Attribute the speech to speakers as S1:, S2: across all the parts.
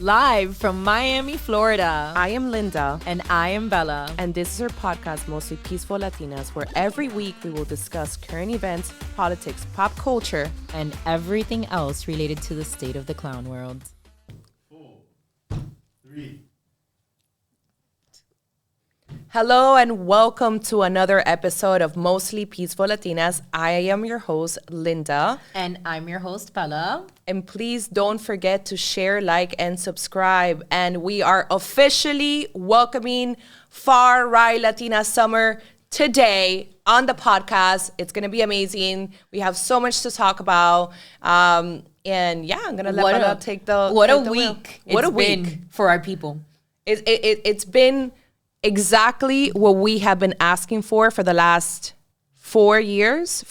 S1: Live from Miami, Florida.
S2: I am Linda.
S1: And I am Bella.
S2: And this is our podcast, Mostly Peaceful Latinas, where every week we will discuss current events, politics, pop culture,
S1: and everything else related to the state of the clown world.
S3: 4, 3.
S2: Hello and welcome to another episode of Mostly Peaceful Latinas. I am your host, Linda.
S1: And I'm your host, Bella.
S2: And please don't forget to share, like, and subscribe. And we are officially welcoming Far Right Latina Summer today on the podcast. It's going to be amazing. We have so much to talk about. And yeah, I'm going to let Bella take the
S1: What
S2: take
S1: a
S2: the
S1: week.
S2: Wheel. What
S1: it's
S2: a week
S1: been for our people.
S2: It's been exactly what we have been asking for the last 4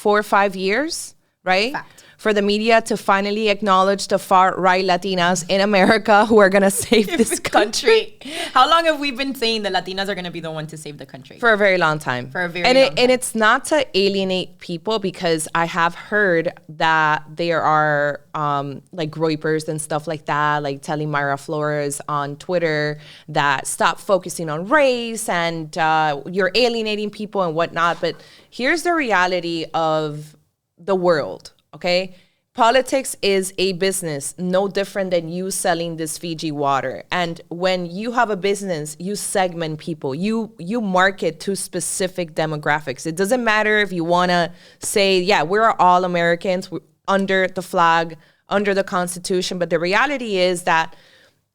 S2: or 5 years, right?
S1: Fact.
S2: For the media to finally acknowledge the far right Latinas in America who are going to save this country.
S1: How long have we been saying the Latinas are going to be the one to save the country?
S2: For a very long time.
S1: Long time.
S2: And it's not to alienate people, because I have heard that there are like groypers and stuff like that, like telling Mayra Flores on Twitter that stop focusing on race and you're alienating people and whatnot. But here's the reality of the world. Okay, politics is a business, no different than you selling this Fiji water. And when you have a business, you segment people, you market to specific demographics. It doesn't matter if you want to say, yeah, we're all Americans, we're under the flag, under the Constitution. But the reality is that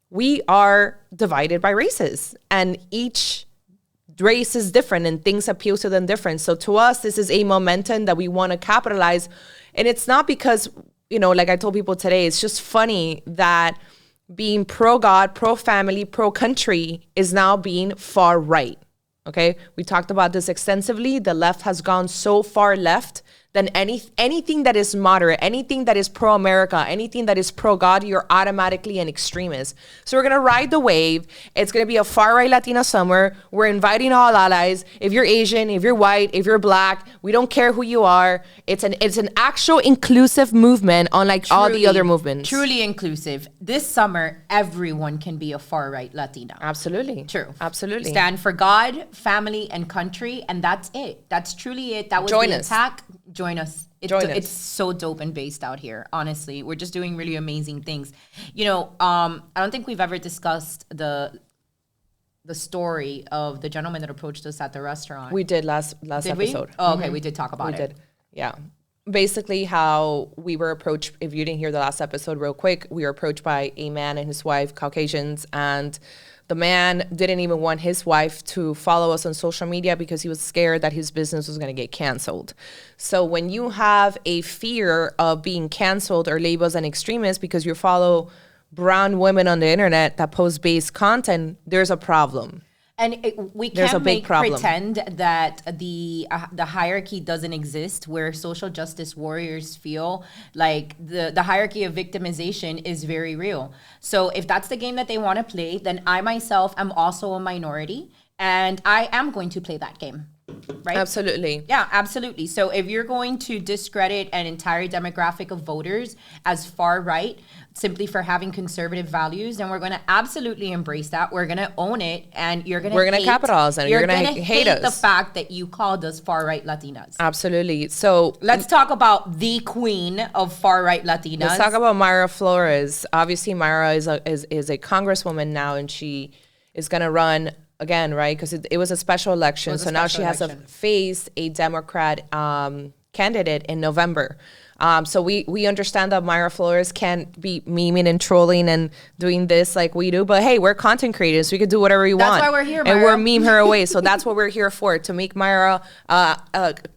S2: we are divided by races, and each race is different and things appeal to them different. So to us, this is a momentum that we want to capitalize. And it's not because, you know, like I told people today, it's just funny that being pro-God, pro-family, pro-country is now being far right, okay? We talked about this extensively. The left has gone so far left than anything that is moderate, anything that is pro-America, anything that is pro-God, you're automatically an extremist. So we're going to ride the wave. It's going to be a Far Right Latina Summer. We're inviting all allies. If you're Asian, if you're white, if you're black, we don't care who you are. It's an actual inclusive movement, unlike all the other movements.
S1: Truly inclusive. This summer, everyone can be a Far Right Latina.
S2: Absolutely.
S1: True.
S2: Absolutely.
S1: Stand for God, family, and country, and that's it. That's truly it. That was
S2: Join
S1: the
S2: us.
S1: attack. Join us.
S2: Join us.
S1: It's so dope and based out here. Honestly, we're just doing really amazing things. You know, I don't think we've ever discussed the story of the gentleman that approached us at the restaurant.
S2: We did last
S1: Did
S2: episode.
S1: we? Oh, okay, we did talk about it.
S2: We did. Yeah. Basically how we were approached, if you didn't hear the last episode real quick, we were approached by a man and his wife, Caucasians, and the man didn't even want his wife to follow us on social media because he was scared that his business was going to get canceled. So when you have a fear of being canceled or labeled as an extremist because you follow brown women on the internet that post based content, there's a problem.
S1: And we
S2: There's
S1: can't
S2: a big problem.
S1: pretend that the hierarchy doesn't exist, where social justice warriors feel like the hierarchy of victimization is very real. So if that's the game that they want to play, then I myself am also a minority, and I am going to play that game. Right?
S2: Absolutely.
S1: Yeah, absolutely. So if you're going to discredit an entire demographic of voters as far right simply for having conservative values, then we're going to absolutely embrace that. We're going to own it, and we're going to
S2: capitalize on it. You're going to hate us.
S1: The fact that you called us far right Latinas.
S2: Absolutely. So
S1: let's talk about the queen of far right Latinas.
S2: Let's talk about Mayra Flores. Obviously, Mayra is a congresswoman now, and she is going to run again, right? Because it was a special election. So now she has to face a Democrat candidate in November. So we understand that Mayra Flores can't be memeing and trolling and doing this like we do. But hey, we're content creators. We could do whatever we want.
S1: That's why we're here, Mayra.
S2: And we're meme her away. So that's what we're here for, to make Mayra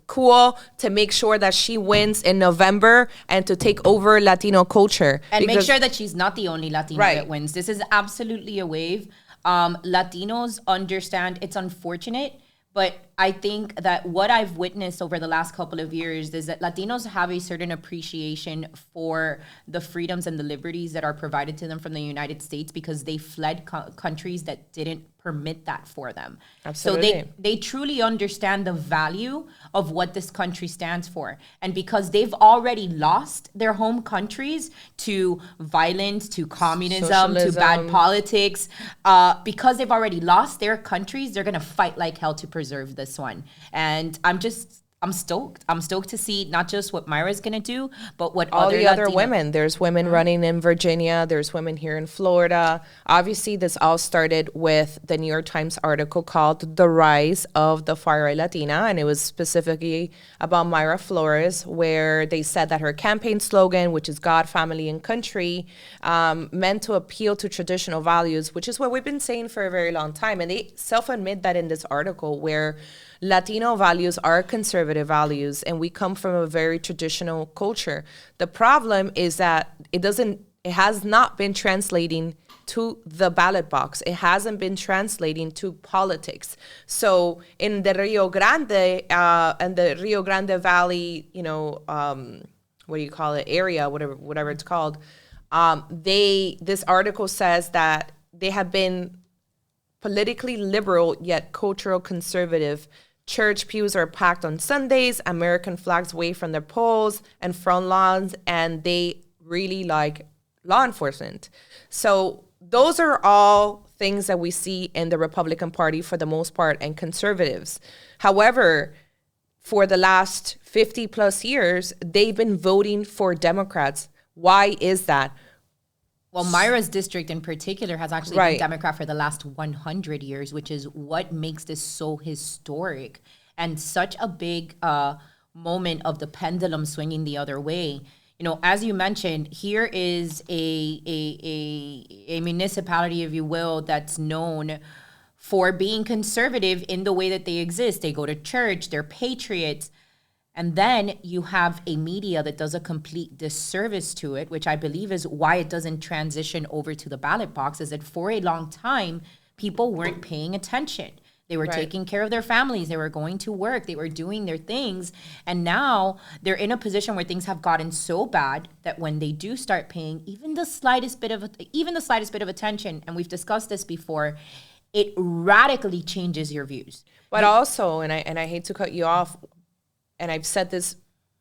S2: cool, to make sure that she wins in November and to take over Latino culture.
S1: And make sure that she's not the only Latina that wins. This is absolutely a wave. Latinos understand it's unfortunate, but I think that what I've witnessed over the last couple of years is that Latinos have a certain appreciation for the freedoms and the liberties that are provided to them from the United States because they fled countries that didn't permit that for them.
S2: Absolutely.
S1: So they truly understand the value of what this country stands for. And because they've already lost their home countries to violence, to communism, to bad politics, because they've already lost their countries, they're going to fight like hell to preserve this one. And I'm stoked. I'm stoked to see not just what Mayra's going to do, but what
S2: all the other
S1: Latino
S2: women. There's women running in Virginia. There's women here in Florida. Obviously, this all started with the New York Times article called The Rise of the Far Right Latina. And it was specifically about Mayra Flores, where they said that her campaign slogan, which is God, family, and country, meant to appeal to traditional values, which is what we've been saying for a very long time. And they self-admit that in this article, where Latino values are conservative values, and we come from a very traditional culture. The problem is that it has not been translating to the ballot box. It hasn't been translating to politics. So in the Rio Grande and the Rio Grande Valley, what do you call it, area, whatever it's called, this article says that they have been politically liberal yet cultural conservative. Church pews are packed on Sundays, American flags wave from their poles and front lawns, and they really like law enforcement. So those are all things that we see in the Republican Party for the most part, and conservatives. However, for the last 50 plus years, they've been voting for Democrats. Why is that?
S1: Well, Mayra's district in particular has actually been Democrat for the last 100 years, which is what makes this so historic and such a big moment of the pendulum swinging the other way. As you mentioned, here is a municipality, if you will, that's known for being conservative in the way that they exist. They go to church, they're patriots. And then you have a media that does a complete disservice to it, which I believe is why it doesn't transition over to the ballot box, is that for a long time, people weren't paying attention. They were taking care of their families. They were going to work. They were doing their things. And now they're in a position where things have gotten so bad that when they do start paying even the slightest bit of attention, and we've discussed this before, it radically changes your views.
S2: But also, and I hate to cut you off, and I've said this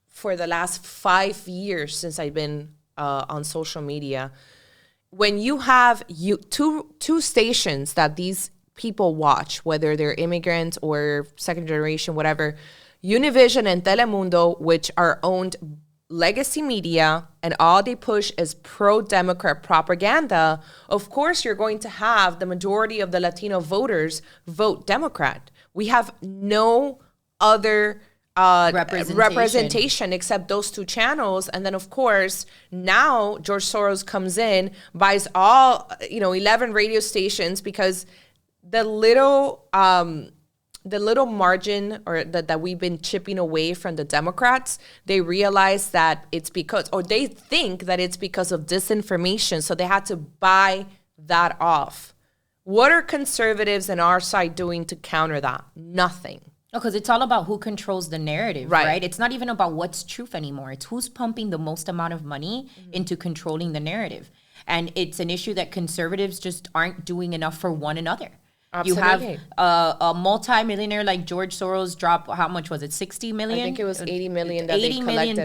S2: for the last 5 years since I've been on social media, when you have two stations that these people watch, whether they're immigrants or second generation, whatever, Univision and Telemundo, which are owned legacy media, and all they push is pro-Democrat propaganda, of course you're going to have the majority of the Latino voters vote Democrat. We have no other representation except those two channels. And then of course now George Soros comes in, buys all 11 radio stations, because the little margin or that we've been chipping away from the Democrats, they realize that it's because, or they think that it's because of disinformation, so they had to buy that off. What are conservatives and our side doing to counter that? Nothing.
S1: Because it's all about who controls the narrative, right? It's not even about what's truth anymore. It's who's pumping the most amount of money into controlling the narrative. And it's an issue that conservatives just aren't doing enough for one another.
S2: Absolutely.
S1: You have a multi-millionaire like George Soros drop, how much was it, 60 million?
S2: I think it was 80 million that
S1: $80 million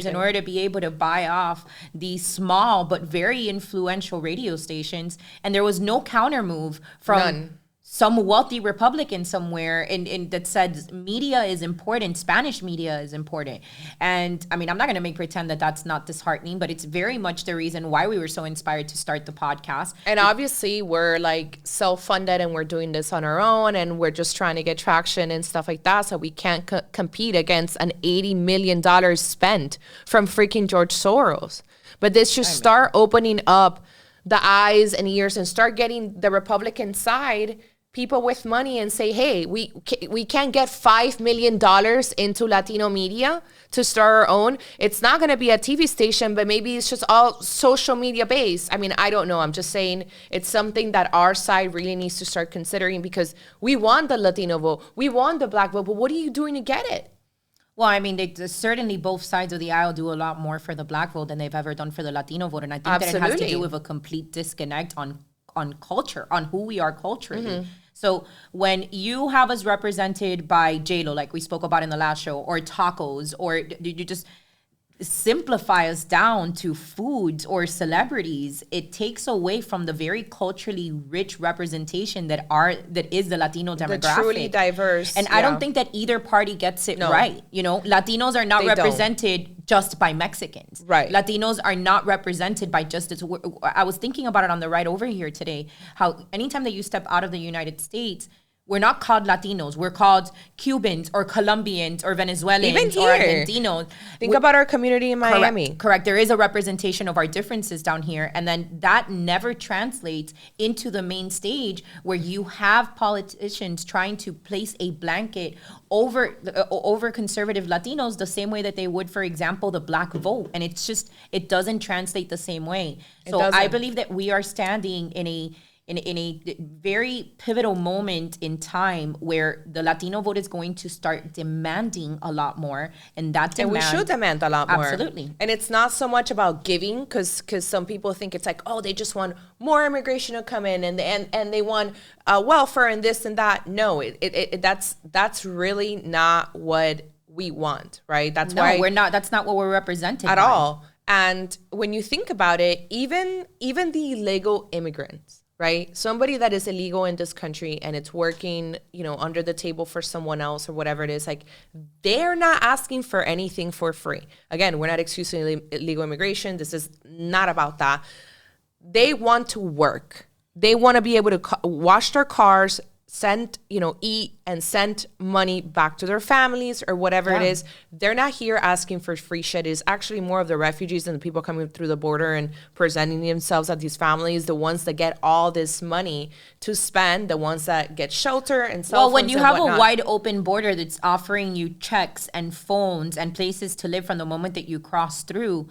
S1: in order to be able to buy off these small but very influential radio stations. And there was no counter move from some wealthy Republican somewhere in that said media is important, Spanish media is important. And I mean, I'm not going to make pretend that that's not disheartening, but it's very much the reason why we were so inspired to start the podcast.
S2: And obviously we're like self-funded and we're doing this on our own and we're just trying to get traction and stuff like that. So we can't compete against an $80 million spent from freaking George Soros. But this should start opening up the eyes and ears and start getting the Republican side people with money and say, hey, we can get $5 million into Latino media to start our own. It's not going to be a TV station, but maybe it's just all social media based. I mean, I don't know. I'm just saying it's something that our side really needs to start considering, because we want the Latino vote. We want the Black vote, but what are you doing to get it?
S1: Well, I mean, certainly both sides of the aisle do a lot more for the Black vote than they've ever done for the Latino vote. And I think that it has to do with a complete disconnect on culture, on who we are culturally. So when you have us represented by J-Lo, like we spoke about in the last show, or tacos, or you just simplify us down to foods or celebrities, it takes away from the very culturally rich representation that is the Latino demographic.
S2: The truly diverse.
S1: And I don't think that either party gets it right. You know, Latinos are not represented just by Mexicans.
S2: Right.
S1: Latinos are not represented by just as, I was thinking about it on the ride over here today, how anytime that you step out of the United States, we're not called Latinos. We're called Cubans or Colombians or Venezuelans
S2: even here,
S1: or Argentinos.
S2: Think about our community in Miami.
S1: Correct. There is a representation of our differences down here. And then that never translates into the main stage, where you have politicians trying to place a blanket over conservative Latinos the same way that they would, for example, the Black vote. And it doesn't translate the same way. So I believe that we are standing in a very pivotal moment in time where the Latino vote is going to start demanding a lot more, and
S2: we should demand a lot more.
S1: Absolutely.
S2: And it's not so much about giving, because some people think it's like, oh, they just want more immigration to come in, and they want welfare and this and that. No, that's really not what we want, right? That's why
S1: we're not. That's not what we're representing
S2: at all. And when you think about it, even the illegal immigrants, right? Somebody that is illegal in this country and it's working, under the table for someone else or whatever it is, like, they're not asking for anything for free. Again, we're not excusing illegal immigration. This is not about that. They want to work. They want to be able to wash their cars, eat and send money back to their families or whatever it is. They're not here asking for free shit. It's actually more of the refugees and the people coming through the border and presenting themselves at these families, the ones that get all this money to spend, the ones that get shelter and cell phones.
S1: Well, when you have a wide open border that's offering you checks and phones and places to live from the moment that you cross through,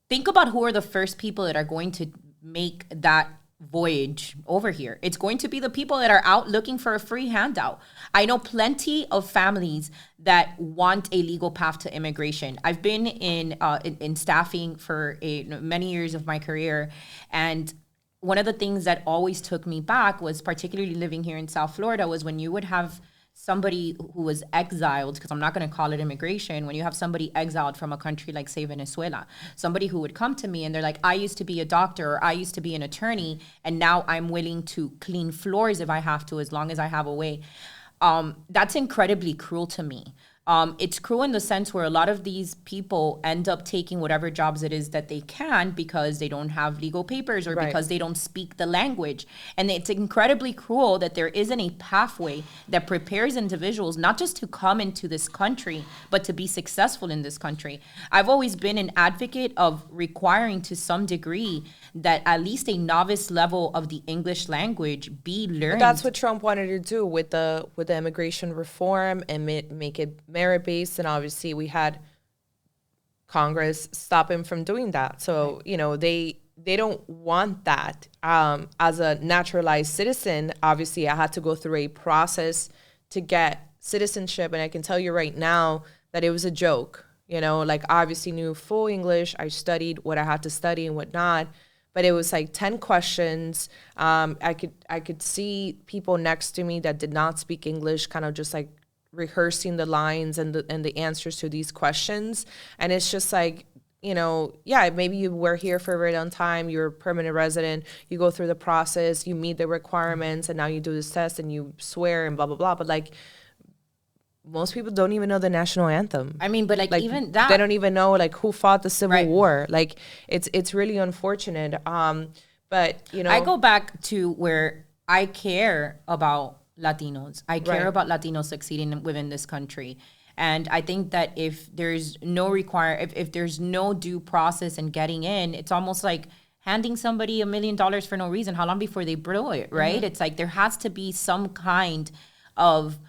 S1: think about who are the first people that are going to make that voyage over here. It's going to be the people that are out looking for a free handout. I know plenty of families that want a legal path to immigration. I've been in staffing for many years of my career, and one of the things that always took me back was, particularly living here in South Florida, was when you would have somebody who was exiled, because I'm not going to call it immigration, when you have somebody exiled from a country like, say, Venezuela, somebody who would come to me and they're like, I used to be a doctor, or I used to be an attorney, and now I'm willing to clean floors if I have to, as long as I have a way. That's incredibly cruel to me. It's cruel in the sense where a lot of these people end up taking whatever jobs it is that they can because they don't have legal papers or because they don't speak the language. And it's incredibly cruel that there isn't a pathway that prepares individuals not just to come into this country, but to be successful in this country. I've always been an advocate of requiring, to some degree, that at least a novice level of the English language be learned.
S2: But that's what Trump wanted to do with the immigration reform and make it merit-based, and obviously we had Congress stop him from doing that. So, they don't want that. As a naturalized citizen, obviously I had to go through a process to get citizenship, and I can tell you right now that it was a joke. Like, obviously knew full English. I studied what I had to study and whatnot, but it was like 10 questions. I could see people next to me that did not speak English kind of just like rehearsing the lines and the answers to these questions. And it's just like, maybe you were here for a very long time, you're a permanent resident, you go through the process, you meet the requirements, and now you do this test and you swear and blah, blah, blah. But like, most people don't even know the national anthem.
S1: I mean, but like even that,
S2: they don't even know like who fought the Civil War. Like, it's really unfortunate. But
S1: I go back to where I care about Latinos. I care about Latinos succeeding within this country. And I think that if there's no if there's no due process in getting in, it's almost like handing somebody $1 million for no reason. How long before they blow it, right? It's like there has to be some kind of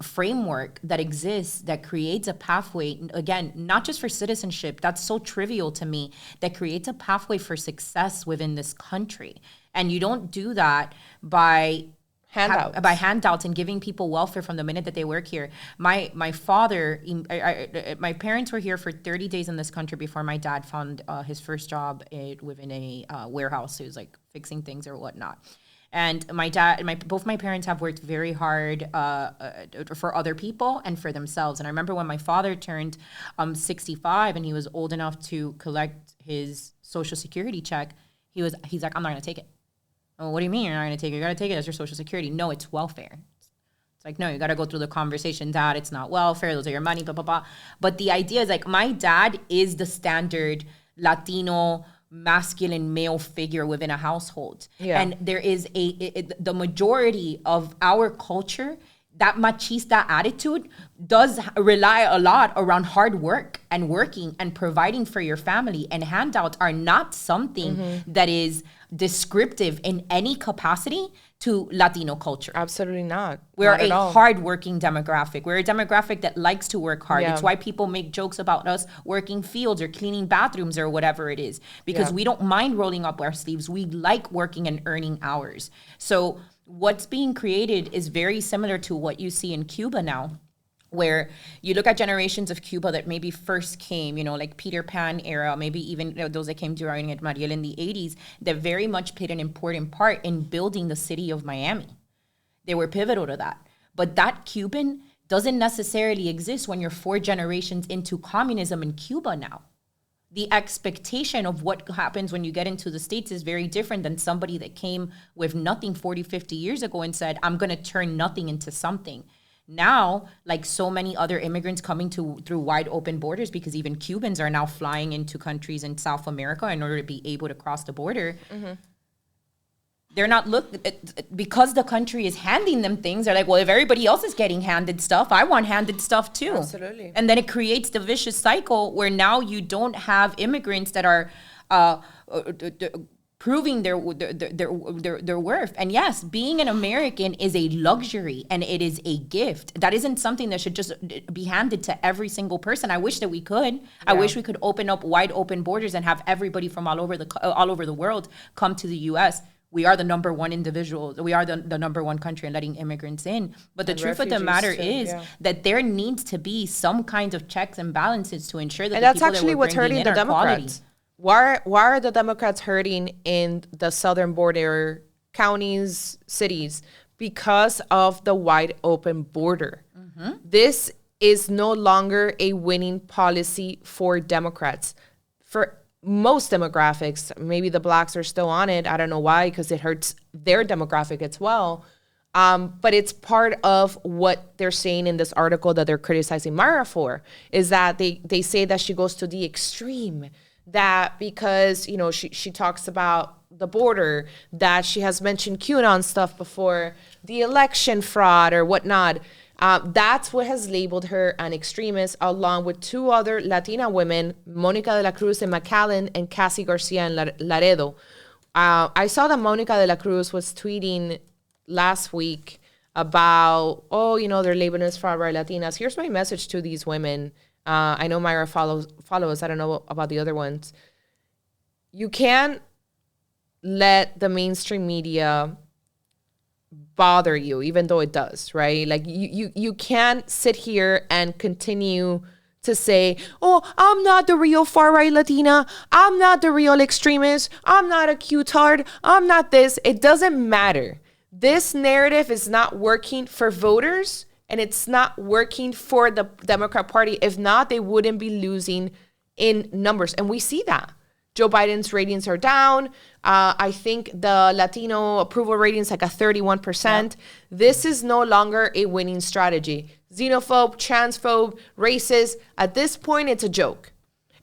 S1: framework that exists that creates a pathway, again, not just for citizenship, that's so trivial to me, that creates a pathway for success within this country. And you don't do that by handouts and giving people welfare from the minute that they work here. My father, my parents were here for 30 days in this country before my dad found his first job within a warehouse. He was like fixing things or whatnot. And both my parents have worked very hard for other people and for themselves. And I remember when my father turned 65 and he was old enough to collect his Social Security check, he's like, I'm not gonna take it. Oh, what do you mean you're not gonna take it? You gotta take it as your Social Security. No, it's welfare. It's like, no, you gotta go through the conversation, Dad, it's not welfare, those are your money, blah, blah, blah. But the idea is like, my dad is the standard Latino masculine male figure within a household. Yeah. And there is the majority of our culture, that machista attitude does rely a lot around hard work and working and providing for your family. And handouts are not something that is descriptive in any capacity to Latino culture.
S2: Absolutely not.
S1: We're a hard-working demographic. We're a demographic that likes to work hard. Yeah. It's why people make jokes about us working fields or cleaning bathrooms or whatever it is, because we don't mind rolling up our sleeves. We like working and earning hours. So what's being created is very similar to what you see in Cuba now, where you look at generations of Cuba that maybe first came, like Peter Pan era, maybe even those that came during it, Mariel in the 80s, that very much played an important part in building the city of Miami. They were pivotal to that. But that Cuban doesn't necessarily exist when you're 4 generations into communism in Cuba now. The expectation of what happens when you get into the States is very different than somebody that came with nothing 40, 50 years ago and said, I'm going to turn nothing into something. Now, like so many other immigrants coming through wide open borders, because even Cubans are now flying into countries in South America in order to be able to cross the border. They're not because the country is handing them things. They're like, well, if everybody else is getting handed stuff, I want handed stuff too.
S2: Absolutely.
S1: And then it creates the vicious cycle where now you don't have immigrants that are proving their worth. And yes, being an American is a luxury and it is a gift. That isn't something that should just be handed to every single person. I wish that we could. Yeah. I wish we could open up wide open borders and have everybody from all over the world come to the U.S. We are the number one individual. We are the number one country in letting immigrants in. But the truth of the matter is that there needs to be some kinds of checks and balances to ensure that.
S2: And that's actually what's hurting the Democrats. Why are the Democrats hurting in the southern border counties, cities? Because of the wide open border. This is no longer a winning policy for Democrats. For most demographics, maybe the blacks are still on it. I don't know why, because it hurts their demographic as well. But it's part of what they're saying in this article that they're criticizing Mayra for, is that they say that she goes to the extreme, that because, she talks about the border, that she has mentioned QAnon stuff before, the election fraud or whatnot. That's what has labeled her an extremist, along with 2 other Latina women, Monica de la Cruz in McAllen and Cassie Garcia in Laredo. I saw that Monica de la Cruz was tweeting last week about, they're labeling us Far Right Latinas. Here's my message to these women. I know Mayra follows. I don't know about the other ones. You can't let the mainstream media bother you, even though it does, right? Like you can't sit here and continue to say, oh, I'm not the real far right Latina. I'm not the real extremist. I'm not a Q-tard. I'm not this. It doesn't matter. This narrative is not working for voters, and it's not working for the Democrat Party. If not, they wouldn't be losing in numbers. And we see that. Joe Biden's ratings are down. I think the Latino approval rating is like a 31%. Yeah. This is no longer a winning strategy. Xenophobe, transphobe, racist. At this point, it's a joke.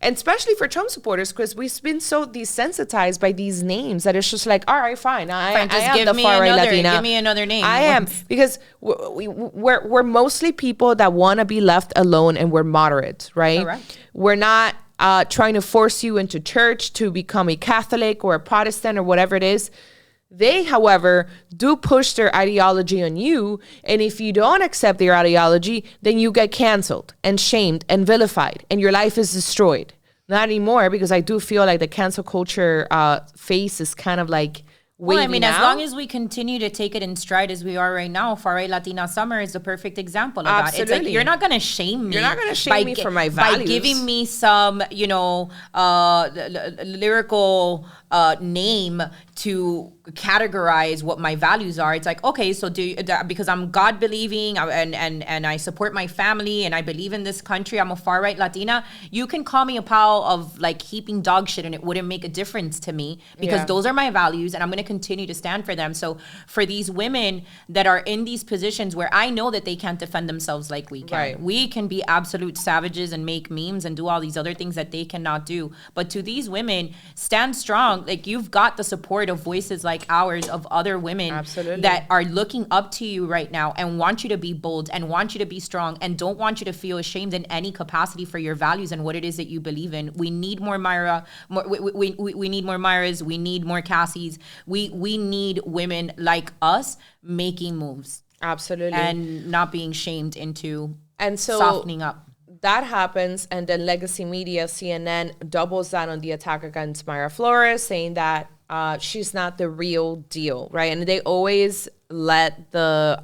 S2: And especially for Trump supporters, because we've been so desensitized by these names that it's just like, all right, fine. I am the far right Latina.
S1: Give me another name.
S2: I am. Because we're mostly people that want to be left alone, and we're moderate, right? Correct. We're not trying to force you into church to become a Catholic or a Protestant or whatever it is. They, however, do push their ideology on you. And if you don't accept their ideology, then you get canceled and shamed and vilified and your life is destroyed. Not anymore, because I do feel like the cancel culture face is kind of like waving
S1: as
S2: out.
S1: long as we continue to take it in stride as we are right now, Far Right Latina Summer is the perfect example of that. It's like, you're not going to shame me.
S2: You're not going to shame me for my values.
S1: By giving me some, lyrical name to categorize what my values are. It's like, okay, so because I'm God believing and I support my family and I believe in this country, I'm a far right Latina, you can call me a pile of like heaping dog shit and it wouldn't make a difference to me, because those are my values and I'm going to continue to stand for them. So for these women that are in these positions where I know that they can't defend themselves like we can, we can be absolute savages and make memes and do all these other things that they cannot do. But to these women, stand strong. Like, you've got the support of voices like ours, of other women that are looking up to you right now and want you to be bold and want you to be strong and don't want you to feel ashamed in any capacity for your values and what it is that you believe in. We need more Mayra. We need more Mayras. We need more Cassies. We need women like us making moves.
S2: Absolutely.
S1: And not being shamed into
S2: so
S1: softening up.
S2: That happens, and then legacy media, CNN, doubles down on the attack against Mayra Flores, saying that she's not the real deal, right? And they always let the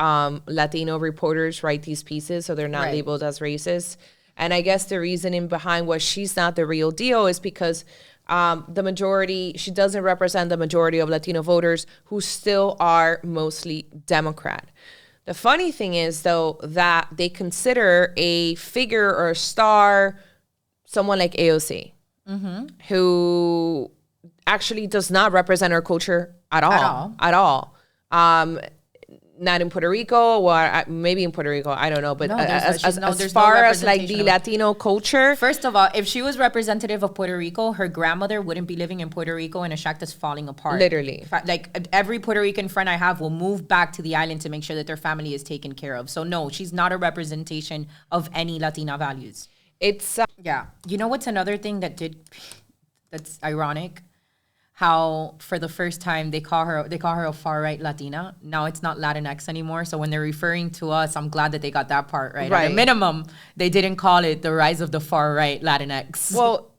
S2: Latino reporters write these pieces, so they're not labeled as racist. And I guess the reasoning behind what she's not the real deal is because she doesn't represent the majority of Latino voters who still are mostly Democrat. The funny thing is, though, that they consider a figure or a star, someone like AOC, who actually does not represent our culture at all. Not in Puerto Rico, or maybe in Puerto Rico, I don't know. But as far as like the Latino culture.
S1: First of all, if she was representative of Puerto Rico, her grandmother wouldn't be living in Puerto Rico in a shack that's falling apart.
S2: Literally.
S1: Like, every Puerto Rican friend I have will move back to the island to make sure that their family is taken care of. So no, she's not a representation of any Latina values.
S2: It's
S1: You know what's another thing that's ironic? How for the first time they call her a far right Latina. Now it's not Latinx anymore. So when they're referring to us, I'm glad that they got that part right. At a minimum, they didn't call it the rise of the far right Latinx.
S2: Well,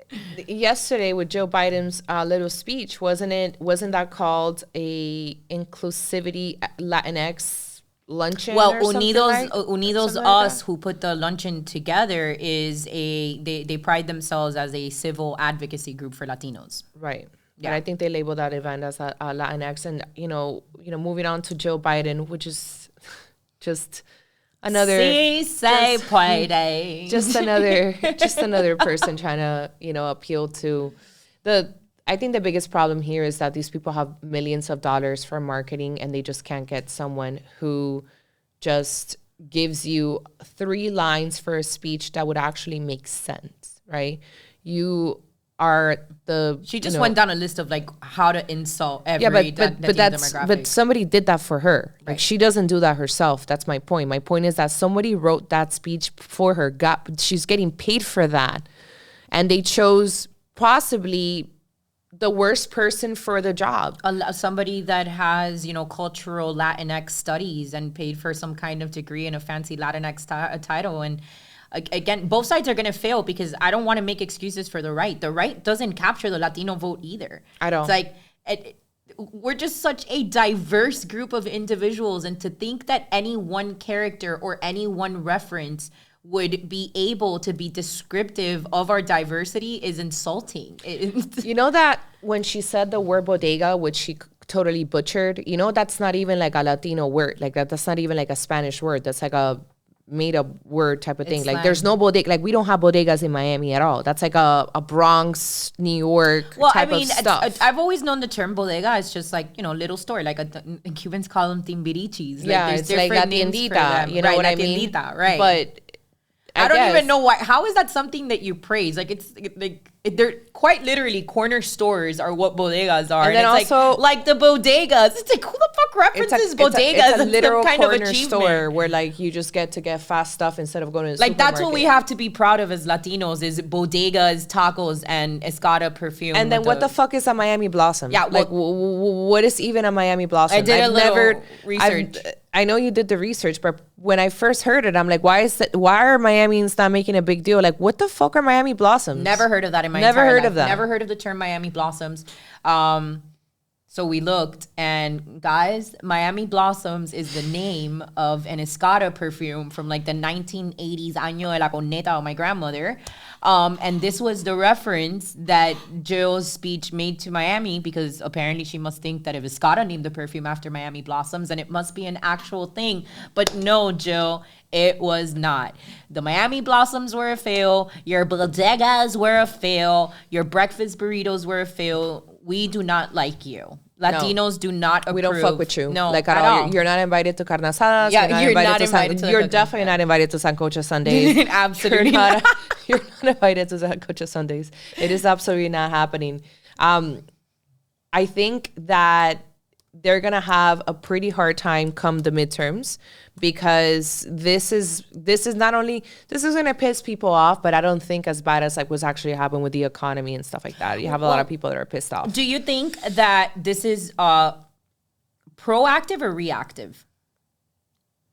S2: yesterday with Joe Biden's little speech, wasn't that called a inclusivity Latinx luncheon?
S1: Well,
S2: or
S1: Unidos Us, who put the luncheon together, is they pride themselves as a civil advocacy group for Latinos.
S2: Right. Yeah, I think they labeled that event as a Latinx, and moving on to Joe Biden, which is just another just another person trying to appeal to the. I think the biggest problem here is that these people have millions of dollars for marketing, and they just can't get someone who just gives you 3 lines for a speech that would actually make sense, right? She just went down a list of like how to insult every demographic. But somebody did that for her. Right. Like, she doesn't do that herself. That's my point. My point is that somebody wrote that speech for her. She's getting paid for that, and they chose possibly the worst person for the job.
S1: Somebody that has cultural Latinx studies and paid for some kind of degree in a fancy Latinx title. And again, both sides are going to fail, because I don't want to make excuses for the right. The right doesn't capture the Latino vote either.
S2: I don't.
S1: It's like, we're just such a diverse group of individuals, and to think that any one character or any one reference would be able to be descriptive of our diversity is insulting.
S2: You know that when she said the word bodega, which she totally butchered, that's not even like a Latino word. Like, that's not even like a Spanish word. That's like a made up word type of thing. Like, there's no bodega. Like, we don't have bodegas in Miami at all. That's like a Bronx, New York type of stuff.
S1: I've always known the term bodega is just like, little store. Like, Cubans call them timbirichis.
S2: Yeah, it's like la tiendita. You know what I mean?
S1: Right.
S2: But
S1: I don't even know why. How is that something that you praise? Like, it's like they're quite literally corner stores are what bodegas are.
S2: And then
S1: it's
S2: also
S1: like the bodegas. It's like, who the fuck references bodegas?
S2: It's a literal
S1: kind
S2: corner
S1: of
S2: store where like you just get to get fast stuff instead of going to the
S1: like
S2: supermarket.
S1: that's what we have to be proud of as Latinos is bodegas, tacos, and Escada perfume.
S2: And then what the fuck is a Miami Blossom?
S1: Yeah,
S2: like what is even a Miami Blossom?
S1: I did a little research.
S2: I know you did the research, but when I first heard it, I'm like, why are Miamians not making a big deal? Like, what the fuck are Miami Blossoms?
S1: Never heard of that in my
S2: Never
S1: entire
S2: heard
S1: life.
S2: of that.
S1: Never heard of the term Miami Blossoms. So we looked, and guys, Miami Blossoms is the name of an Escada perfume from like the 1980s, Año de la Corneta of my grandmother. And this was the reference that Jill's speech made to Miami, because apparently she must think that if Escada named the perfume after Miami Blossoms, then it must be an actual thing. But no, Jill, it was not. The Miami Blossoms were a fail. Your bodegas were a fail. Your breakfast burritos were a fail. We do not like you. Latinos do not approve.
S2: We don't fuck with you.
S1: No,
S2: like at all. You're not invited to carne asadas.
S1: Yeah,
S2: you're not
S1: invited to
S2: You're
S1: the
S2: definitely not invited to Sancocho Sundays.
S1: Absolutely
S2: not. You're not invited to Sancocho Sundays. It is absolutely not happening. I think that they're gonna have a pretty hard time come the midterms, because this is gonna piss people off, but I don't think as bad as like what's actually happened with the economy and stuff like that. You have a lot of people that are pissed off.
S1: Do you think that this is proactive or reactive?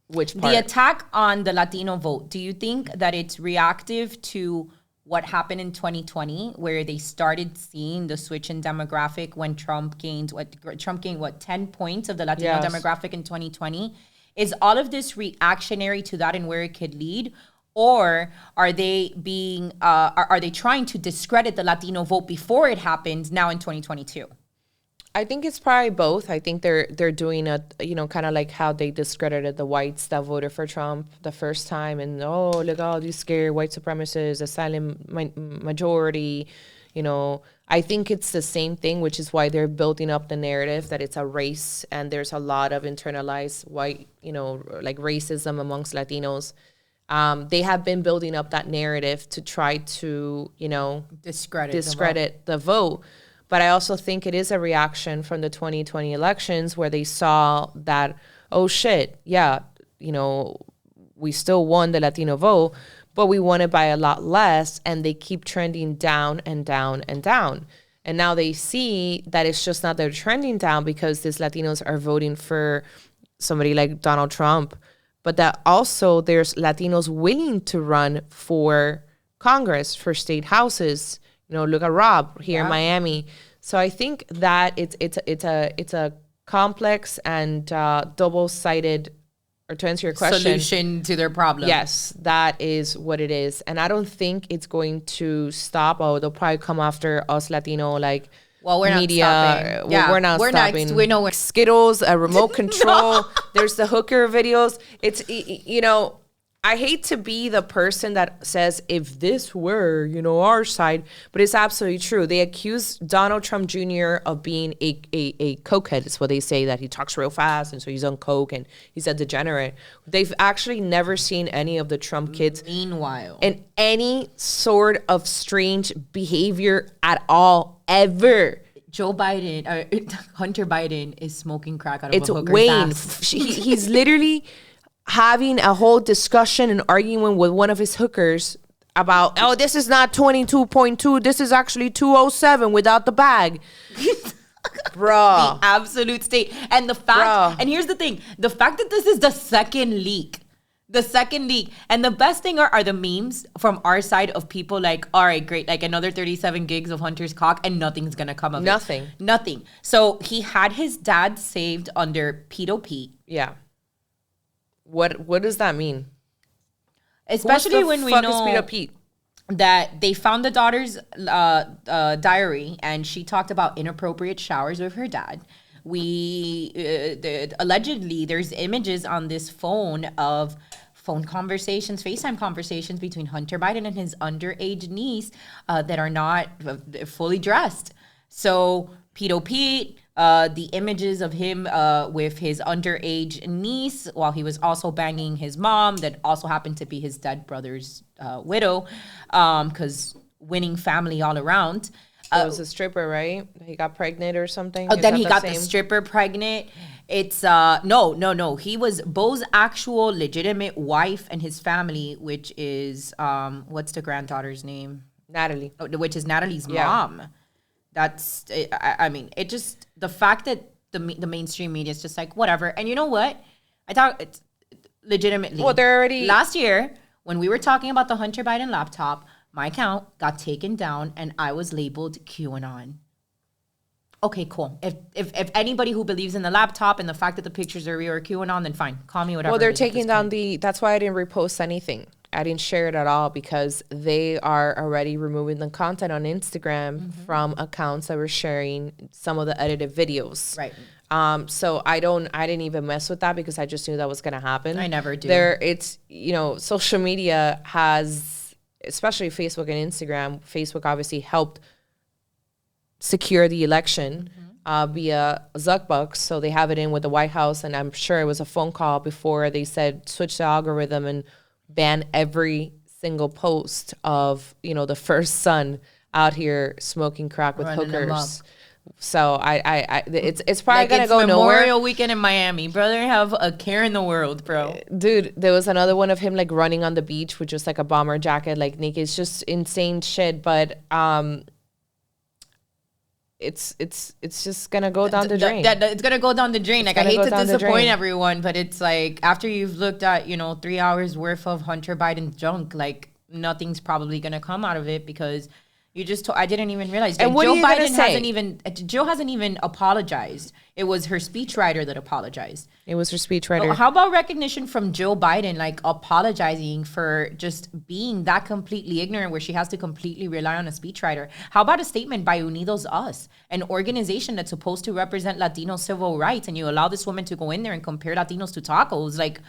S2: Which part?
S1: The attack on the Latino vote, do you think that it's reactive to what happened in 2020, where they started seeing the switch in demographic when Trump gained 10 points of the Latino demographic in 2020? Is all of this reactionary to that and where it could lead? Or are they being are they trying to discredit the Latino vote before it happens now in 2022?
S2: I think it's probably both. I think they're doing a, kind of like how they discredited the whites that voted for Trump the first time, and look at all these scared white supremacists, a silent majority. I think it's the same thing, which is why they're building up the narrative that it's a race, and there's a lot of internalized white, like racism amongst Latinos. They have been building up that narrative to try to, discredit the vote. But I also think it is a reaction from the 2020 elections, where they saw that, oh shit, yeah, we still won the Latino vote, but we won it by a lot less, and they keep trending down and down and down. And now they see that it's just not they're trending down because these Latinos are voting for somebody like Donald Trump, but that also there's Latinos willing to run for Congress, for state houses. Look at Rob here in Miami. So I think that it's a complex and double-sided, or to answer your question,
S1: solution to their problem.
S2: Yes, that is what it is. And I don't think it's going to stop. Oh, they'll probably come after us Latino, like,
S1: we're
S2: media.
S1: Not stopping.
S2: Well, we're not stopping. We know Skittles, a remote control. No. There's the hooker videos. It's, I hate to be the person that says, if this were, our side, but it's absolutely true. They accuse Donald Trump Jr. of being a cokehead. It's what they say, that he talks real fast, and so he's on coke, and he's a degenerate. They've actually never seen any of the Trump kids,
S1: meanwhile,
S2: in any sort of strange behavior at all, ever.
S1: Joe Biden, Hunter Biden is smoking crack out of a hooker's
S2: Wayne.
S1: ass.
S2: He's literally having a whole discussion and arguing with one of his hookers about, oh, this is not 22.2, this is actually 207 without the bag. Bro.
S1: The absolute state. And the fact, and here's the thing, the fact that this is the second leak, and the best thing are the memes from our side of people like, all right, great, like another 37 gigs of Hunter's cock and nothing's gonna come of it. Nothing. So he had his dad saved under Pedo Pete.
S2: Yeah. What does that mean?
S1: Especially when we know
S2: Pedo Pete?
S1: That they found the daughter's diary, and she talked about inappropriate showers with her dad. Allegedly, there's images on this phone of phone conversations, FaceTime conversations between Hunter Biden and his underage niece that are not fully dressed. So Pedo Pete, the images of him with his underage niece while he was also banging his mom that also happened to be his dead brother's widow, because winning family all around.
S2: It was a stripper, right? He got pregnant or something.
S1: Oh, then he got the stripper pregnant. It's no. He was Bo's actual legitimate wife and his family, which is what's the granddaughter's name?
S2: Natalie.
S1: Oh, which is Natalie's mom. That's I mean, it just the fact that the mainstream media is just like whatever. And you know what? I thought it's legitimately.
S2: Well, they're already
S1: last year when we were talking about the Hunter Biden laptop. My account got taken down and I was labeled QAnon. Okay, cool. If anybody who believes in the laptop and the fact that the pictures are real or QAnon, then fine. Call me whatever.
S2: Well, they're taking down that's why I didn't repost anything. I didn't share it at all because they are already removing the content on Instagram from accounts that were sharing some of the edited videos.
S1: Right.
S2: So I didn't even mess with that because I just knew that was going to happen.
S1: I never do.
S2: It's, social media has, especially Facebook and Instagram. Facebook obviously helped secure the election via Zuckbucks, so they have it in with the White House, and I'm sure it was a phone call before they said switch the algorithm and ban every single post of the first son out here smoking crack with hookers. So it's probably
S1: like
S2: gonna go nowhere.
S1: Memorial weekend in Miami, brother. Have a care in the world, bro.
S2: Dude, there was another one of him like running on the beach with just like a bomber jacket, like naked. It's just insane shit. But it's just gonna go down the drain.
S1: It's gonna go down the drain. Like I hate to disappoint everyone, but it's like after you've looked at 3 hours worth of Hunter Biden junk, like nothing's probably gonna come out of it because. You just I didn't even realize.
S2: And what
S1: Joe
S2: are you
S1: Biden
S2: say?
S1: Joe hasn't even apologized. It was her speechwriter that apologized.
S2: It was her speechwriter.
S1: How about recognition from Joe Biden, like apologizing for just being that completely ignorant where she has to completely rely on a speechwriter? How about a statement by Unidos Us, an organization that's supposed to represent Latino civil rights, and you allow this woman to go in there and compare Latinos to tacos? Like,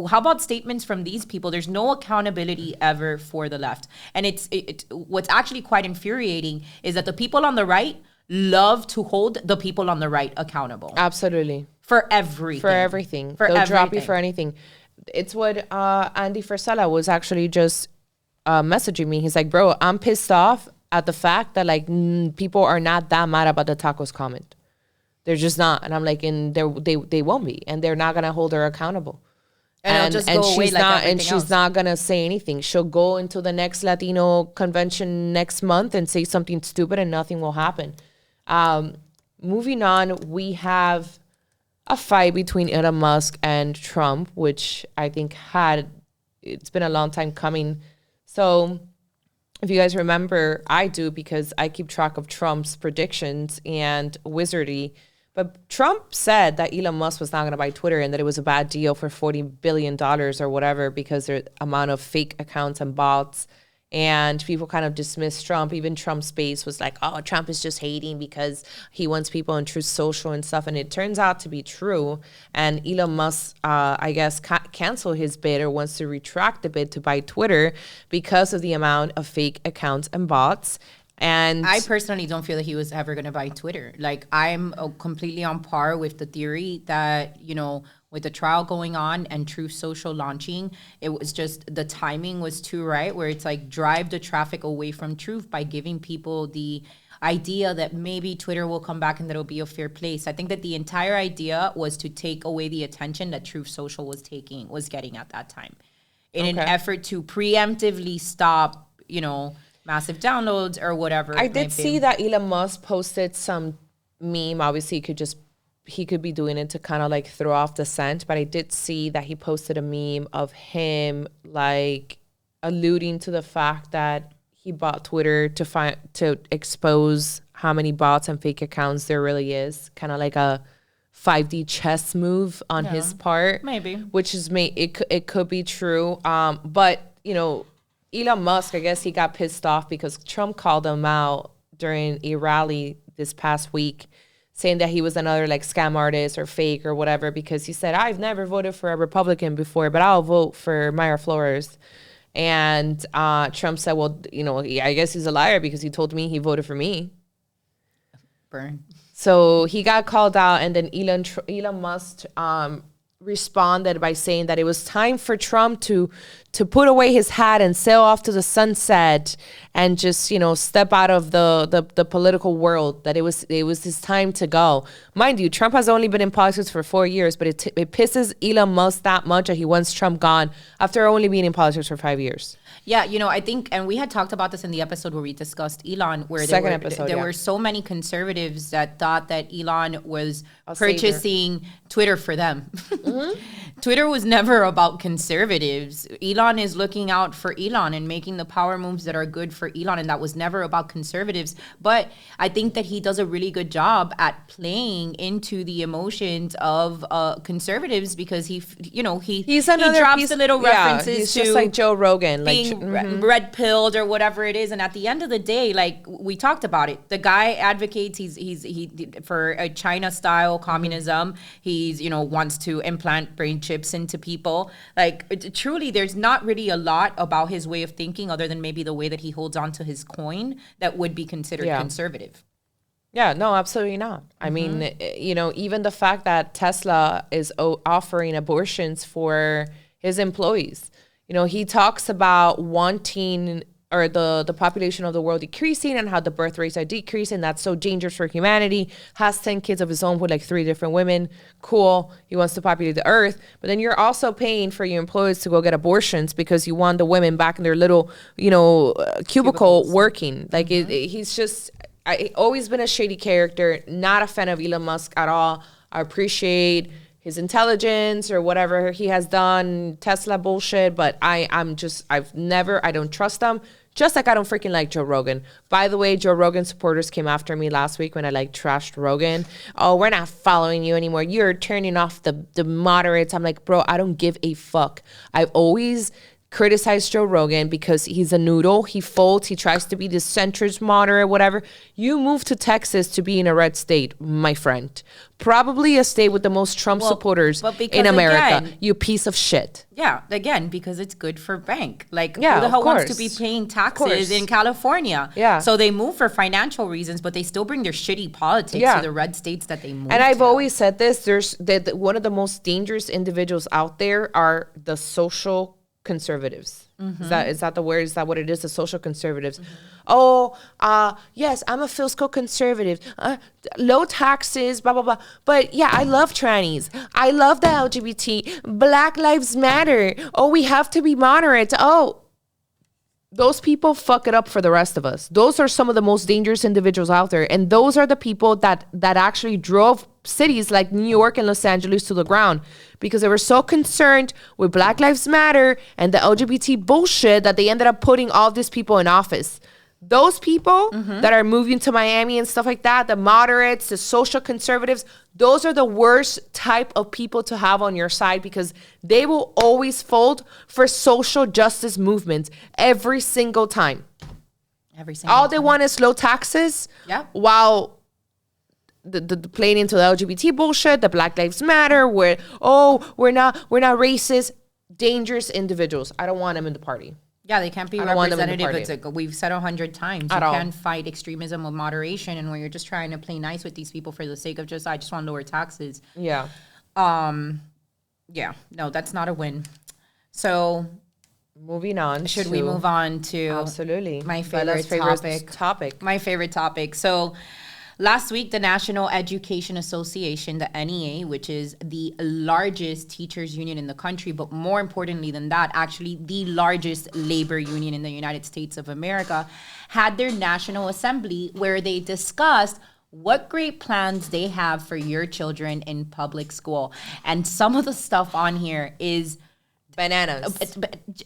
S1: how about statements from these people? There's no accountability ever for the left. And what's actually quite infuriating is that the people on the right love to hold the people on the right accountable.
S2: Absolutely.
S1: For everything.
S2: They'll drop you for anything. It's what Andy Frisella was actually just messaging me. He's like, bro, I'm pissed off at the fact that like people are not that mad about the tacos comment. They're just not. And I'm like, and they won't be. And they're not going to hold her accountable. And she's not gonna say anything. She'll go into the next Latino convention next month and say something stupid, and nothing will happen. Moving on, we have a fight between Elon Musk and Trump, which I think it's been a long time coming. So, if you guys remember, I do because I keep track of Trump's predictions and wizardry. But Trump said that Elon Musk was not going to buy Twitter and that it was a bad deal for $40 billion or whatever because the amount of fake accounts and bots. And people kind of dismissed Trump. Even Trump's base was like, oh, Trump is just hating because he wants people on Truth Social and stuff. And it turns out to be true. And Elon Musk, I guess, canceled his bid or wants to retract the bid to buy Twitter because of the amount of fake accounts and bots. And
S1: I personally don't feel that he was ever going to buy Twitter. Like, I'm completely on par with the theory that, with the trial going on and Truth Social launching, it was just the timing was too right, where it's like drive the traffic away from truth by giving people the idea that maybe Twitter will come back and that it'll be a fair place. I think that the entire idea was to take away the attention that Truth Social was getting at that time in an effort to preemptively stop, massive downloads or whatever.
S2: I did see that Elon Musk posted some meme. Obviously, he could be doing it to kind of like throw off the scent, but I did see that he posted a meme of him like alluding to the fact that he bought Twitter to expose how many bots and fake accounts there really is. Kind of like a 5D chess move on his part.
S1: Maybe.
S2: Which is it could be true. But Elon Musk, I guess he got pissed off because Trump called him out during a rally this past week, saying that he was another like scam artist or fake or whatever, because he said, I've never voted for a Republican before, but I'll vote for Mayra Flores. And Trump said, well, I guess he's a liar because he told me he voted for me.
S1: Burn.
S2: So he got called out, and then Elon Musk responded by saying that it was time for Trump to put away his hat and sail off to the sunset and just, step out of the political world, that it was his time to go. Mind you, Trump has only been in politics for 4 years, but it pisses Elon Musk that much that he wants Trump gone after only being in politics for 5 years.
S1: Yeah, I think, and we had talked about this in the episode where we discussed Elon, where there were so many conservatives that thought that Elon was purchasing Twitter for them. Mm-hmm. Twitter was never about conservatives. Elon is looking out for Elon and making the power moves that are good for Elon, and that was never about conservatives. But I think that he does a really good job at playing into the emotions of conservatives, because he drops the little references
S2: he's
S1: to
S2: just like Joe Rogan,
S1: being red pilled or whatever it is. And at the end of the day, like we talked about it, the guy advocates he for a China style communism. He's wants to implant brain chips into people. Like truly, there's not really a lot about his way of thinking other than maybe the way that he holds on to his coin that would be considered conservative.
S2: Yeah, no, absolutely not. I mean, even the fact that Tesla is offering abortions for his employees. He talks about wanting, or the population of the world decreasing, and how the birth rates are decreasing. That's so dangerous for humanity. Has 10 kids of his own with like 3 different women. Cool. He wants to populate the earth. But then you're also paying for your employees to go get abortions because you want the women back in their little, cubicle working. Like he's just, always been a shady character. Not a fan of Elon Musk at all. I appreciate his intelligence or whatever he has done, Tesla bullshit, but I don't trust him. Just like I don't freaking like Joe Rogan. By the way, Joe Rogan supporters came after me last week when I trashed Rogan. Oh, we're not following you anymore. You're turning off the moderates. I'm like, bro, I don't give a fuck. I've always criticized Joe Rogan because he's a noodle. He folds. He tries to be the centrist moderate, whatever. You moved to Texas to be in a red state, my friend. Probably a state with the most Trump supporters in America. Again, you piece of shit.
S1: Yeah, again, because it's good for bank. Like, who the hell wants to be paying taxes in California?
S2: Yeah.
S1: So they move for financial reasons, but they still bring their shitty politics to the red states that they move
S2: And I've always said this. There's one of the most dangerous individuals out there are the social conservatives. Mm-hmm. Is that the word? Is that what it is? The social conservatives. Mm-hmm. Yes, I'm a fiscal conservative. Low taxes, blah, blah, blah. But yeah, I love trannies. I love the LGBT. Black Lives Matter. Oh, we have to be moderate. Oh, those people fuck it up for the rest of us. Those are some of the most dangerous individuals out there. And those are the people that actually drove cities like New York and Los Angeles to the ground, because they were so concerned with Black Lives Matter and the LGBT bullshit that they ended up putting all these people in office. Those people that are moving to Miami and stuff like that, the moderates, the social conservatives, those are the worst type of people to have on your side, because they will always fold for social justice movements every single time. All they want is low taxes.
S1: Yeah.
S2: While the playing into the LGBT bullshit, the Black Lives Matter, we're not racist, dangerous individuals. I don't want them in the party.
S1: Yeah, they can't be representative. It's like we've said 100 times. You can't fight extremism with moderation, and when you're just trying to play nice with these people for the sake of I just want lower taxes.
S2: Yeah.
S1: Yeah. No, that's not a win. So
S2: moving on.
S1: Should we move on to
S2: absolutely
S1: my favorite topic? My favorite topic. So last week, the National Education Association, the NEA, which is the largest teachers union in the country, but more importantly than that, actually the largest labor union in the United States of America, had their National Assembly where they discussed what great plans they have for your children in public school. And some of the stuff on here is
S2: bananas.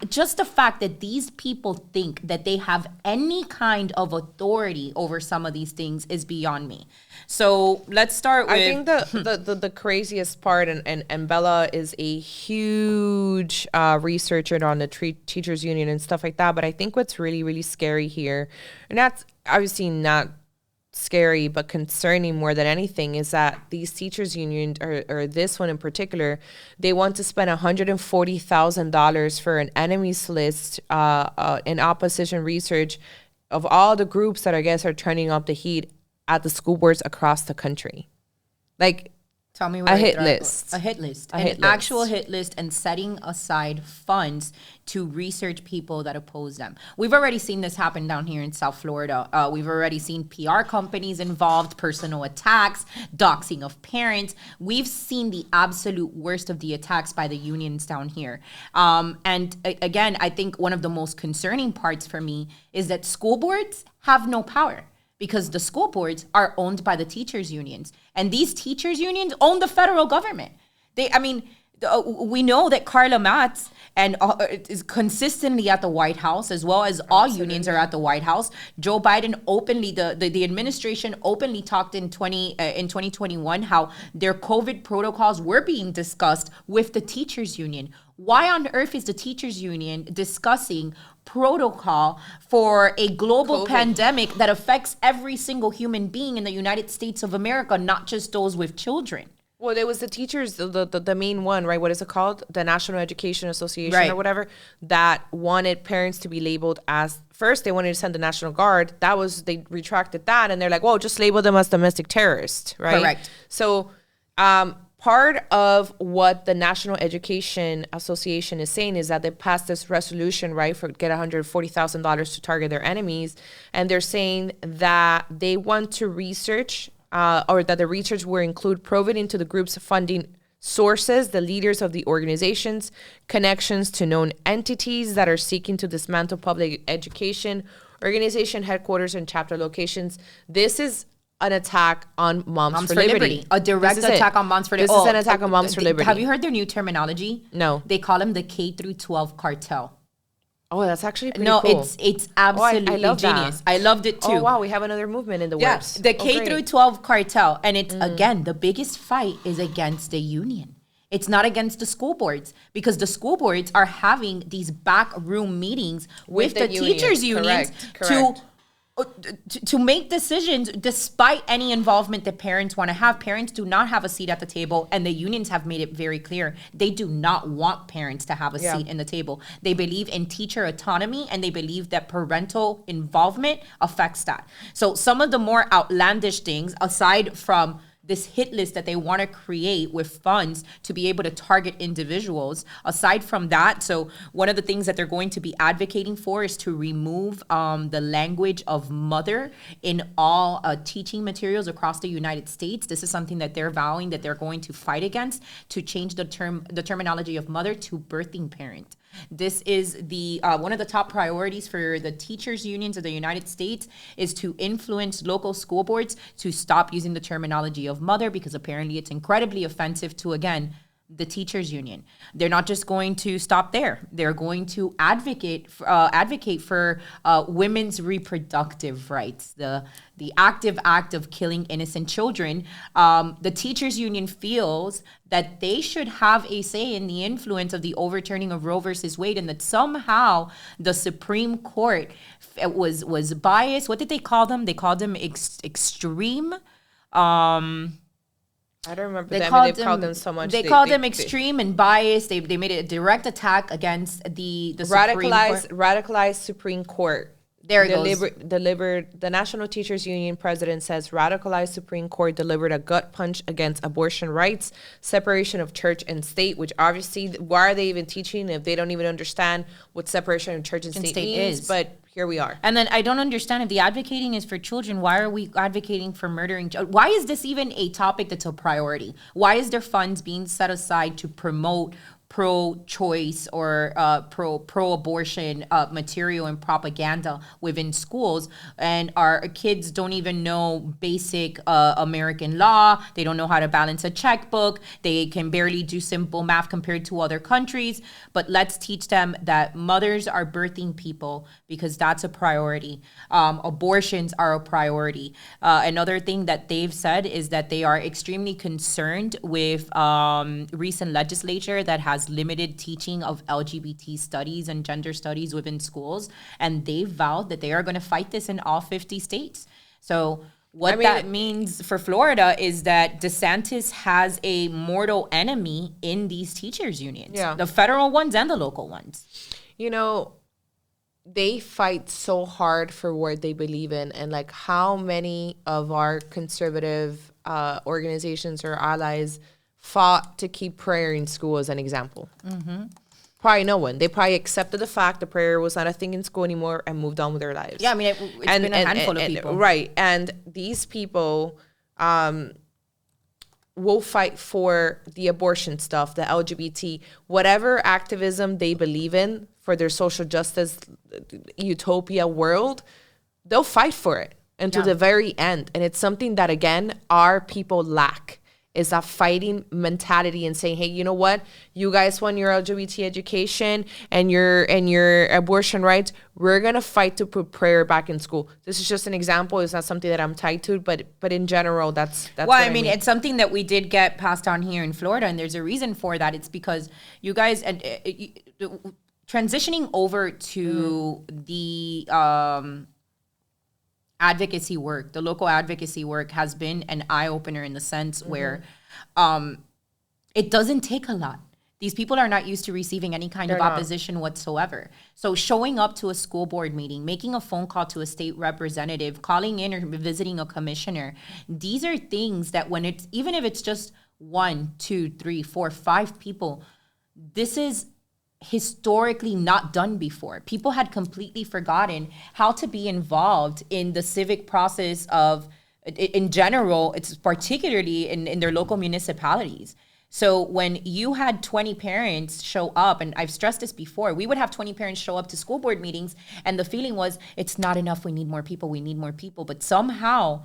S1: Just the fact that these people think that they have any kind of authority over some of these things is beyond me. So let's start with...
S2: I think the craziest part, and Bella is a huge researcher on the teachers union and stuff like that, but I think what's really, really scary here, and that's obviously not scary but concerning more than anything, is that these teachers union, or this one in particular, they want to spend $140,000 for an enemies list in opposition research of all the groups that I guess are turning up the heat at the school boards across the country. Like,
S1: Tell me
S2: A hit list.
S1: A hit list.
S2: A
S1: An
S2: hit
S1: actual
S2: list.
S1: hit list, and setting aside funds to research people that oppose them. We've already seen this happen down here in South Florida. We've already seen PR companies involved, personal attacks, doxing of parents. We've seen the absolute worst of the attacks by the unions down here. Again, I think one of the most concerning parts for me is that school boards have no power, because the school boards are owned by the teachers unions, and these teachers unions own the federal government. We know that Carla Matz is consistently at the White House, as well as all unions are at the White House. Joe Biden openly, the administration openly talked in 2021 how their COVID protocols were being discussed with the teachers union. Why on earth is the teachers union discussing protocol for a global pandemic that affects every single human being in the United States of America, not just those with children?
S2: Well, there was the teachers, the main one, right? What is it called? The National Education Association,
S1: Right,
S2: or whatever, that wanted parents to be labeled as, first they wanted to send the National Guard. They retracted that, and they're like, well, just label them as domestic terrorists, right?
S1: Correct.
S2: So part of what the National Education Association is saying is that they passed this resolution, right, for get $140,000 to target their enemies. And they're saying that they want to research or that the research will include probing into the group's funding sources, the leaders of the organizations, connections to known entities that are seeking to dismantle public education, organization headquarters and chapter locations. This is an attack on Moms for Liberty.
S1: A direct attack on Moms for Liberty.
S2: This is an attack on Moms for Liberty.
S1: Have you heard their new terminology?
S2: No.
S1: They call them the K through 12 cartel.
S2: Oh, that's actually pretty
S1: No,
S2: cool.
S1: it's absolutely
S2: I love
S1: genius.
S2: that.
S1: I loved it too.
S2: Oh, wow, we have another movement in the works.
S1: The K
S2: great.
S1: through 12 cartel. And it's, again, the biggest fight is against the union. It's not against the school boards, because the school boards are having these backroom meetings with the teachers unions
S2: Correct.
S1: to make decisions despite any involvement that parents want to have. Parents do not have a seat at the table, and the unions have made it very clear they do not want parents to have a seat in the table. They believe in teacher autonomy, and they believe that parental involvement affects that. So some of the more outlandish things, aside from this hit list that they want to create with funds to be able to target individuals. Aside from that, so one of the things that they're going to be advocating for is to remove the language of mother in all teaching materials across the United States. This is something that they're vowing that they're going to fight against, to change the terminology of mother to birthing parent. This is the one of the top priorities for the teachers unions of the United States, is to influence local school boards to stop using the terminology of mother, because apparently it's incredibly offensive to, again, the teachers union. They're not just going to stop there. They're going to advocate for women's reproductive rights, the active act of killing innocent children. The teachers union feels that they should have a say in the influence of the overturning of Roe versus Wade, and that somehow the Supreme Court was biased. What did they call them? They called them extreme.
S2: I don't remember
S1: They
S2: them.
S1: called
S2: They've called them so much.
S1: They called them extreme and biased. They made it a direct attack against the Supreme Court.
S2: Radicalized Supreme Court.
S1: There it goes.
S2: Delivered, the National Teachers Union president says radicalized Supreme Court delivered a gut punch against abortion rights, separation of church and state, which obviously, why are they even teaching if they don't even understand what separation of church and state means?
S1: is.
S2: But here we are.
S1: And then I don't understand, if the advocating is for children, why are we advocating for murdering? Why is this even a topic that's a priority? Why is there funds being set aside to promote pro-choice or pro-abortion material and propaganda within schools, and our kids don't even know basic American law? They don't know how to balance a checkbook. They can barely do simple math compared to other countries. But let's teach them that mothers are birthing people, because that's a priority. Abortions are a priority. Another thing that they've said is that they are extremely concerned with recent legislature that has limited teaching of LGBT studies and gender studies within schools, and they've vowed that they are going to fight this in all 50 states. So that means for Florida is that DeSantis has a mortal enemy in these teachers unions, the federal ones and the local ones.
S2: You know, they fight so hard for what they believe in, and like how many of our conservative organizations or allies fought to keep prayer in school as an example? Probably no one. They probably accepted the fact that prayer was not a thing in school anymore and moved on with their lives.
S1: Yeah, I mean, it's been a handful of people.
S2: Right. And these people will fight for the abortion stuff, the LGBT, whatever activism they believe in for their social justice utopia world, they'll fight for it until the very end. And it's something that, again, our people lack, is that fighting mentality and saying, hey, you know what? You guys want your LGBT education and your abortion rights. We're going to fight to put prayer back in school. This is just an example. It's not something that I'm tied to, but in general, that's
S1: well, I mean, it's something that we did get passed on here in Florida, and there's a reason for that. It's because you guys, transitioning over to the advocacy work, the local advocacy work has been an eye-opener in the sense where it doesn't take a lot. These people are not used to receiving any kind of opposition whatsoever. So showing up to a school board meeting, making a phone call to a state representative, calling in or visiting a commissioner, these are things that when it's, even if it's just 1, 2, 3, 4, 5 people, this is historically not done before. People had completely forgotten how to be involved in the civic process of, in general, it's particularly in their local municipalities. So when you had 20 parents show up, and I've stressed this before, we would have 20 parents show up to school board meetings, and the feeling was, it's not enough, we need more people, we need more people. But somehow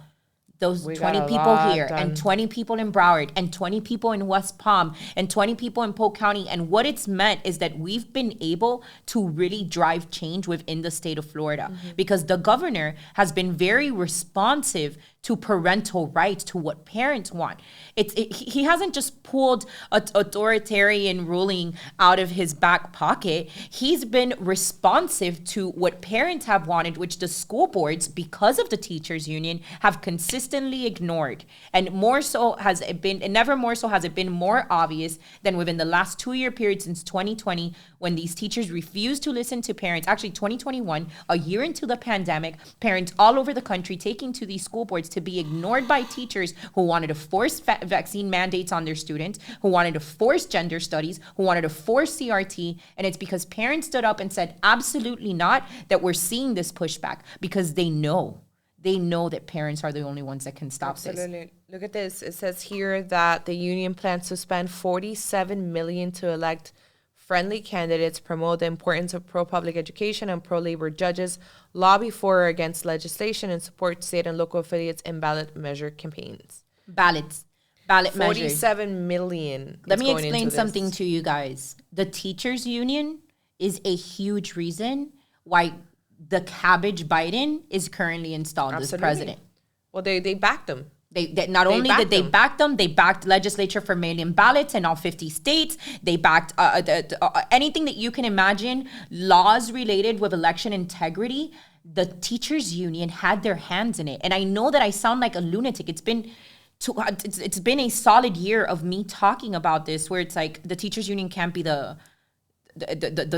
S1: those 20 people here and 20 people in Broward and 20 people in West Palm and 20 people in Polk County. And what it's meant is that we've been able to really drive change within the state of Florida because the governor has been very responsive to parental rights, to what parents want. He hasn't just pulled authoritarian ruling out of his back pocket. He's been responsive to what parents have wanted, which the school boards, because of the teachers union, have consistently ignored. And more so has it been, and never more so has it been more obvious than within the last 2-year period since 2020, when these teachers refused to listen to parents. Actually, 2021, a year into the pandemic, parents all over the country taking to these school boards to be ignored by teachers who wanted to force vaccine mandates on their students, who wanted to force gender studies, who wanted to force CRT. And it's because parents stood up and said, absolutely not, that we're seeing this pushback, because they know that parents are the only ones that can stop this.
S2: Look at this. It says here that the union plans to spend $47 million to elect friendly candidates, promote the importance of pro-public education and pro-labor judges, lobby for or against legislation, and support state and local affiliates in ballot measure campaigns.
S1: Ballot measures.
S2: $47 million.
S1: Let me explain something to you guys. The teachers union is a huge reason why the cabbage Biden is currently installed as president.
S2: Well, they backed him.
S1: They not only did they back them, they backed legislature for mail-in ballots in all 50 states. They backed anything that you can imagine, laws related with election integrity. The teachers union had their hands in it. And I know that I sound like a lunatic. It's been a solid year of me talking about this, where it's like the teachers union can't be the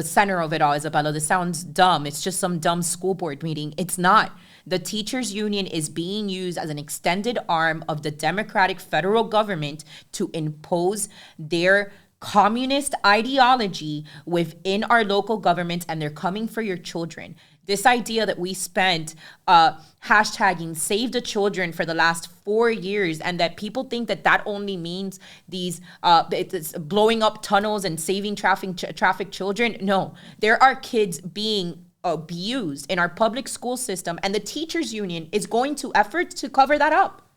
S1: center of it all, Isabella. This sounds dumb. It's just some dumb school board meeting. It's not. The teachers union is being used as an extended arm of the Democratic federal government to impose their communist ideology within our local governments, and they're coming for your children. This idea that we spent hashtagging Save the Children for the last 4 years, and that people think that only means these it's blowing up tunnels and saving traffic children. No, there are kids being abused in our public school system, and the teachers union is going to efforts to cover that up.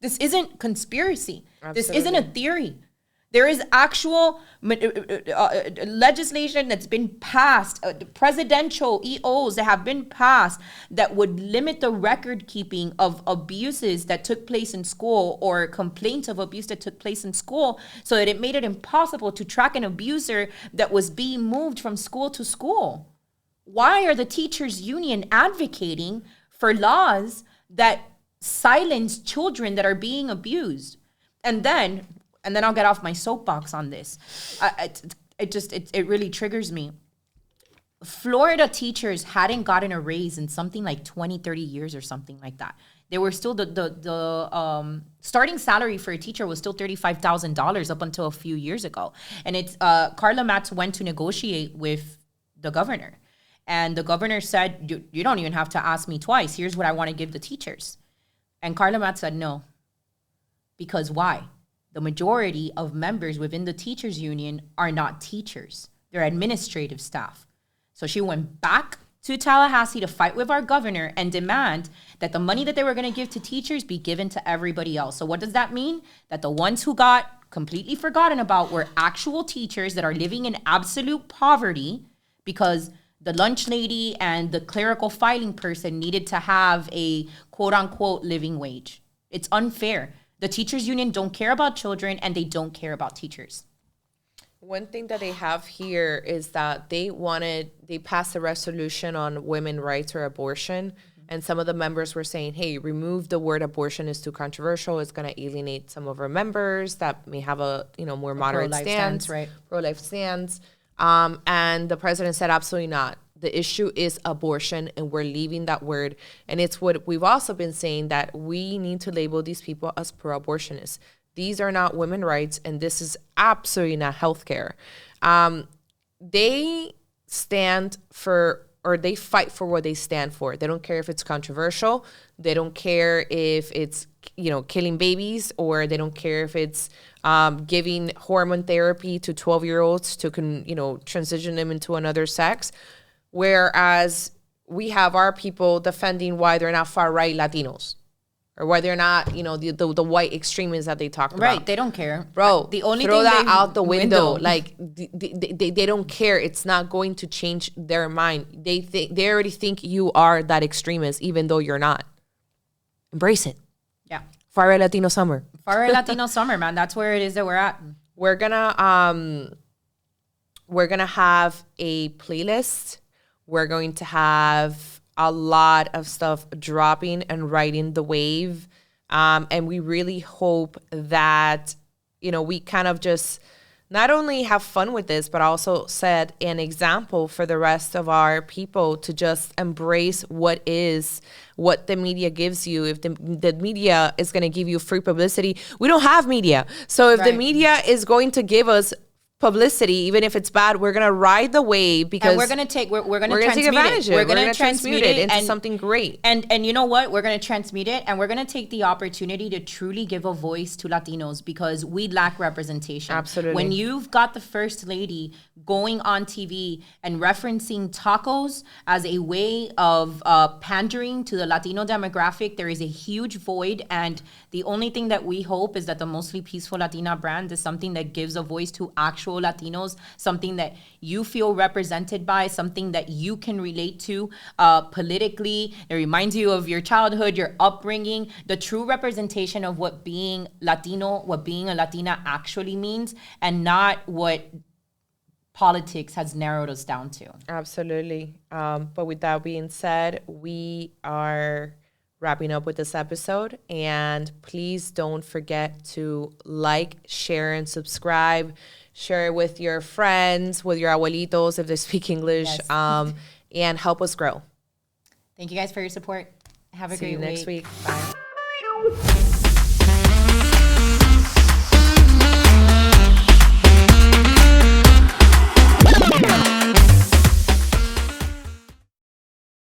S1: This isn't conspiracy. Absolutely. This isn't a theory. There is actual legislation that's been passed, presidential EOs that have been passed that would limit the record keeping of abuses that took place in school, or complaints of abuse that took place in school, so that it made it impossible to track an abuser that was being moved from school to school. Why are the teachers union advocating for laws that silence children that are being abused? And then I'll get off my soapbox on this. It really triggers me. Florida teachers hadn't gotten a raise in something like 20, 30 years or something like that. They were still the starting salary for a teacher was still $35,000 up until a few years ago. And it's Carla Matz went to negotiate with the governor. And the governor said, you don't even have to ask me twice. Here's what I want to give the teachers. And Carla Matz said no. Because why? The majority of members within the teachers union are not teachers. They're administrative staff. So she went back to Tallahassee to fight with our governor and demand that the money that they were going to give to teachers be given to everybody else. So what does that mean? That the ones who got completely forgotten about were actual teachers that are living in absolute poverty because the lunch lady and the clerical filing person needed to have a quote unquote living wage. It's unfair. The teachers union don't care about children and they don't care about teachers.
S2: One thing that they have here is that they passed a resolution on women's rights or abortion. And some of the members were saying, hey, remove the word abortion, is too controversial. It's going to alienate some of our members that may have a more moderate stance,
S1: right?
S2: Pro-life stance. And the president said, absolutely not. The issue is abortion, and we're leaving that word. And it's what we've also been saying, that we need to label these people as pro-abortionists. These are not women's rights, and this is absolutely not healthcare. They stand for, or they fight for what they stand for. They don't care if it's controversial. They don't care if it's, killing babies, or they don't care if it's giving hormone therapy to 12-year-olds to, transition them into another sex. Whereas we have our people defending why they're not far right Latinos, or why they're not, the white extremists that they talked about.
S1: Right, they don't care.
S2: Bro,
S1: the only
S2: throw
S1: thing
S2: that out the window. Like, they don't care. It's not going to change their mind. They already think you are that extremist, even though you're not. Embrace it.
S1: Yeah.
S2: Far Right Latino Summer.
S1: Far Right Latino Summer, man. That's where it is that we're at.
S2: We're gonna have a playlist. We're going to have a lot of stuff dropping and riding the wave. And we really hope that, we kind of just not only have fun with this, but also set an example for the rest of our people to just embrace what the media gives you. If the media is going to give you free publicity, we don't have media. So if the media is going to give us publicity, even if it's bad, we're gonna ride the wave, because
S1: we're gonna take advantage of it.
S2: We're gonna transmute it into something great.
S1: And you know what? We're gonna transmute it, and we're gonna take the opportunity to truly give a voice to Latinos, because we lack representation.
S2: Absolutely.
S1: When you've got the first lady going on TV and referencing tacos as a way of pandering to the Latino demographic, there is a huge void. And the only thing that we hope is that the Mostly Peaceful Latina brand is something that gives a voice to actual Latinos, something that you feel represented by, something that you can relate to politically. It reminds you of your childhood, your upbringing, the true representation of what being Latino, what being a Latina actually means, and not what politics has narrowed us down to.
S2: Absolutely. But with that being said, we are wrapping up with this episode, and please don't forget to like, share, and subscribe. Share it with your friends, with your abuelitos if they speak English,
S1: Yes.
S2: And help us grow.
S1: Thank you guys for your support. Have a
S2: See
S1: great
S2: you next week. Bye.